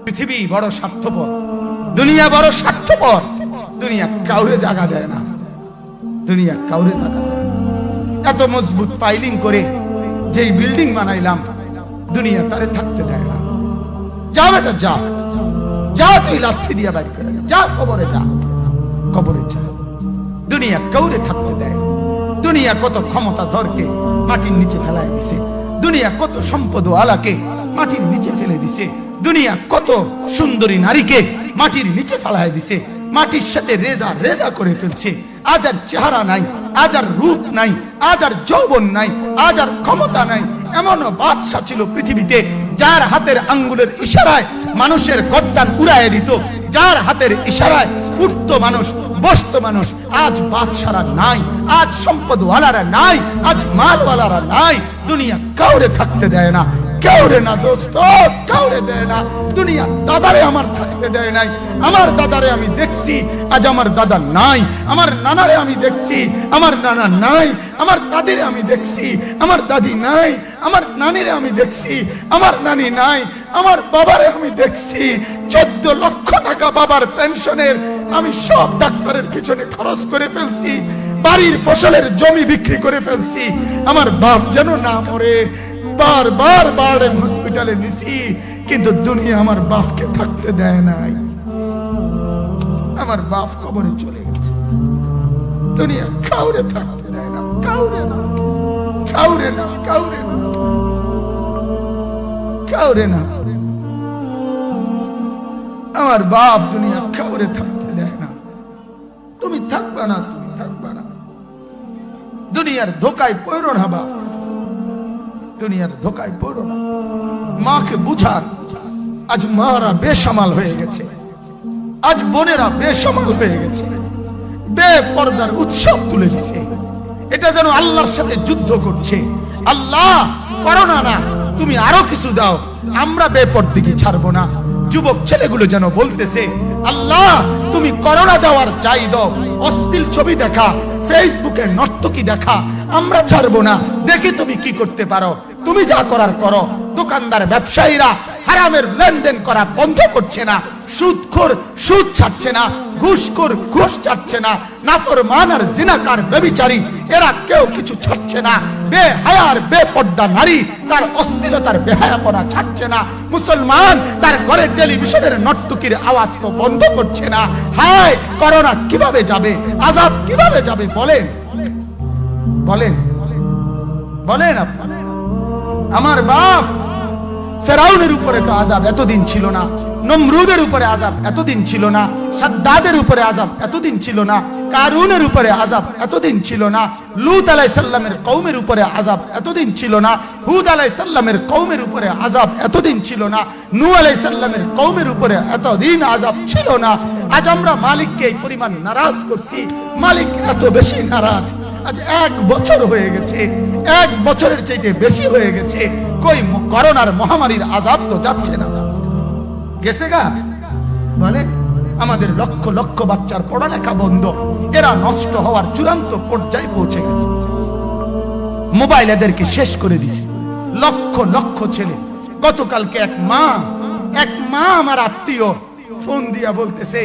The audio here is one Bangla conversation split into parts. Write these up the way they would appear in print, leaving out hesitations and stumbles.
পৃথিবী বড় স্বার্থপর, দুনিয়া বড় স্বার্থপর। দুনিয়া কাউরে জায়গা দেয় না, দুনিয়া কাউরে জায়গা দেয় না। এত মজবুত পাইলিং করে যেই বিল্ডিং বানাইলাম, দুনিয়া তারে থাকতে দেয় না। যা বেটা যা, যা তুই লাথি দিয়া বাড়ি করে যা, কবরে যা, কবরে যা। দুনিয়া কাউরে থাকতে দেয়। দুনিয়া কত ক্ষমতা ধরকে মাটির নিচে ফেলায় দিছে, দুনিয়া কত সম্পদ আলাকে মাটির নিচে ফেলে দিছে, দুনিয়া কত সুন্দরী নারীকে মাটির নিচে ফেলায় দিছে, মাটির সাথে রেজা রেজা করে ফেলছে। আজ আর চেহারা নাই, আজ আর রূপ নাই, আজ আর যৌবন নাই, আজ আর ক্ষমতা নাই। এমন বাদশা ছিল পৃথিবীতে যার হাতের আঙ্গুলের ইশারায় মানুষের গর্দান উড়াইয়া দিত, যার হাতের ইশারায় উঠত মানুষ, বসত মানুষ। আজ বাদশারা নাই, আজ সম্পদওয়ালারা নাই, আজ মালওয়ালারা নাই। দুনিয়া কাউরে থাকতে দেয় না, কাউরে না দোস্ত, কাউরে দেয় না। দুনিয়া দাদারে আমার থাকতে দেয় নাই। আমার দাদারে আমি দেখছি, আজ আমার দাদা নাই। আমার নানারে আমি দেখছি, আমার নানা নাই। আমার দাদিরে আমি দেখছি, আমার দাদি নাই। আমার নানিরে আমি দেখছি, আমার নানি নাই। আমার বাবারে আমি দেখছি, 14 লক্ষ টাকা বাবার পেনশনের আমি সব ডাক্তারের পিছনে খরচ করে ফেলছি, বাড়ির ফসলের জমি বিক্রি করে ফেলছি। আমার বাপ যেন না মরে বারবার বারে হসপিটালে নিছি, কিন্তু দুনিয়া আমার বাপকে থাকতে দেয় নাই। আমার বাপ কবরে চলে গেছে। দুনিয়া কাউরে থাকতে দেয় না, কাউরে না, কাউরে না, কাউরে না, কাউরে না। আমার বাপ দুনিয়া কাউরে থাকতে দেয় না। তুমি থাকবা না, তুমি থাকবা না। দুনিয়ার ধোকায় পড়ো না বাপ, দুনিয়ার ধোকায় পড়ো না। মাকে বুঝান, আজ মারা বেসামাল হয়ে গেছে, আজ বোনেরা বেসামাল হয়ে গেছে, বেপরদার উৎসব তুলে দিছে। এটা যেন আল্লাহর সাথে যুদ্ধ করছে। আল্লাহ করোনা না, তুমি আরো কিছু দাও, আমরা বেপরদিকে ছাড়বো না। যুবক ছেলেগুলো যেন বলতেছে, আল্লাহ তুমি করোনা দেওয়ার চাই দাও, অশ্লীল ছবি দেখা, ফেসবুকে নর্তকী দেখা আমরা ছাড়বো না। দেখি তুমি কি করতে পারো, তুমি যা করার করো। দোকানদার ব্যবসায়ীরা হারামের লেনদেন করা বন্ধ করছে না, সুদখোর সুদ ছাড়ছে না, ঘুষখোর ঘুষ ছাড়ছে না, নাফরমান আর জিনাকার ব্যভিচারী এরা কেউ কিছু ছাড়ছে না। বেহায়ার বেপর্দা নারী তার অশ্লীলতার বেহায়াপনা ছাড়ছে না। মুসলমান তার ঘরে টেলিভিশনের নর্তকীর আওয়াজ তো বন্ধ করছে না। হায় করোনা কিভাবে যাবে, আযাব কিভাবে যাবে বলেন, বলেন, বলেন আপনারা। আমার বাপ ফেরাউনের উপরে তো আযাব এতদিন ছিল না, নমরুদের উপরে আযাব এতদিন ছিল না, সাদ্দাদের উপরে আযাব এতদিন ছিল না, কারুনের উপরে আযাব এতদিন ছিল না, লূত আলাইহিস সালামের কওমের উপরে আযাব এতদিন ছিল না, হুদ আলাইহিস সালামের কওমের উপরে আযাব এতদিন ছিল না, নূহ আলাইহিস সালামের কওমের উপরে এতদিন আযাব ছিল না। আজ আমরা মালিককে এই পরিমাণ নারাজ করছি, মালিক এত বেশি নারাজ। আজ 1 বছর হয়ে গেছে, 1 বছরের চাইতে বেশি হয়ে গেছে, কই করোনার মহামারীর আযাব তো যাচ্ছে না, গেছে গা বলে। আমাদের লক্ষ লক্ষ বাচ্চার পড়ালেখা বন্ধ, এরা নষ্ট হওয়ার চূড়ান্ত পর্যায়ে পৌঁছে গেছে। মোবাইল এদেরকে শেষ করে দিছে। লক্ষ লক্ষ ছেলে। গতকালকে এক মা আমার আত্মীয় ফোন দিয়া বলতেছে,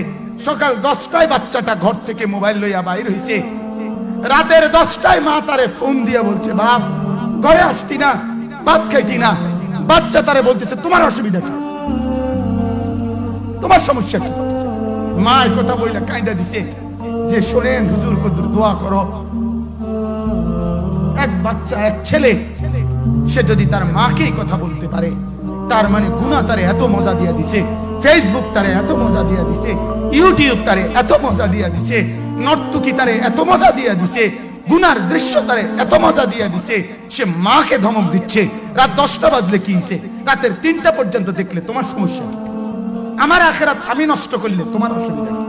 সকাল 10টায় বাচ্চাটা ঘর থেকে মোবাইল লইয়া বাইর হইছে, রাতের 10টায় মা তারে ফোন দিয়া বলছে, বাপ ঘরে আসতি না, ভাত খাইতি না। বাচ্চা তারে বলতেছে, তোমার অসুবিধা কি, তোমার সমস্যা কি? মা এই কথা বইলা কায়দা দিছে যে শোনেন হুজুর কদ্দুর দোয়া করো। এক বাচ্চা, এক ছেলে, সে যদি তার মাকে কথা বলতে পারে, তার মানে গুনাহ তারে এত মজা দিয়া দিছে, ফেসবুক তারে এত মজা দিয়া দিছে, ইউটিউব তারে এত মজা দিয়া দিছে, নর্তকী তারে এত মজা দিয়া দিছে, গুনার দৃশ্য তারে এত মজা দিয়া দিছে, সে মাকে ধমক দিচ্ছে। রাত 10টা বাজলে কি হইছে, রাতের 3টা পর্যন্ত দেখলে তোমার সমস্যা কি? আমার আখিরাত আমি নষ্ট করলে তোমার অসুবিধা কি?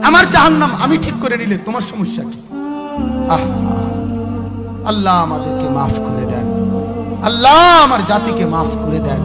আমার জাহান্নাম আমি ঠিক করে নিলে তোমার সমস্যা কি? আল্লাহ আমাদেরকে মাফ করে দেন, আল্লাহ আমার জাতিকে মাফ করে দেন।